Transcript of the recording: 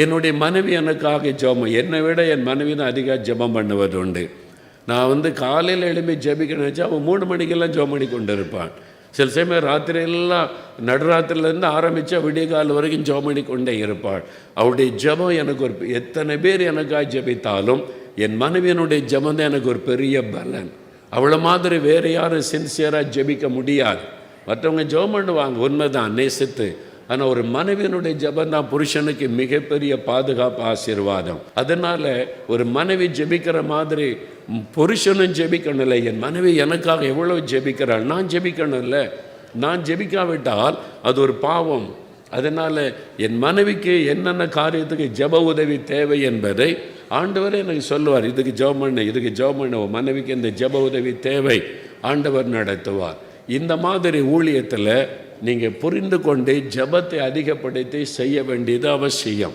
என்னுடைய மனைவி எனக்காக ஜெபம், என்னை விட என் மனைவி தான் அதிகம் ஜெபம் பண்ணுவது உண்டு. நான் காலையில் எழுப்பி ஜெபிக்கணும்னு நினச்சா அவன் 3 மணிக்கெல்லாம் ஜெபம் பண்ணி கொண்டு இருப்பான். சில சமயம் ராத்திரியெல்லாம் நடுராத்திரிலேருந்து ஆரம்பித்தா விடிய கால வரைக்கும் ஜெபம் பண்ணி கொண்டே இருப்பாள். அவருடைய ஜெபம் எனக்கு எத்தனை பேர் எனக்காக ஜெபித்தாலும் என் மனைவியனுடைய ஜெபம் தான் எனக்கு ஒரு பெரிய பலன். அவளை மாதிரி வேறு யாரும் சின்சியராக ஜெபிக்க முடியாது. மற்றவங்க ஜெபம் பண்ணுவாங்க, உண்மைதான், நேசித்து. ஆனால் ஒரு மனைவியினுடைய ஜெபம் தான் புருஷனுக்கு மிகப்பெரிய பாதுகாப்பு, ஆசீர்வாதம். அதனால் ஒரு மனைவி ஜெபிக்கிற மாதிரி புருஷனும் ஜெபிக்கணும்ல. என் மனைவி எனக்காக எவ்வளோ ஜெபிக்கிறாள், நான் ஜெபிக்கணும்ல. நான் ஜெபிக்காவிட்டால் அது ஒரு பாவம். அதனால் என் மனைவிக்கு என்னென்ன காரியத்துக்கு ஜெப உதவி தேவை என்பதை ஆண்டவர் எனக்கு சொல்லுவார். இதுக்கு ஜெபம் பண்ணு, இதுக்கு ஜெபம் பண்ணு, உன் மனைவிக்கு இந்த ஜெப உதவி தேவை, ஆண்டவர் நடத்துவார். இந்த மாதிரி ஊழியத்தில் நீங்கள் புரிந்து கொண்டு ஜெபத்தை அதிகப்படுத்தி செய்ய வேண்டியது அவசியம்.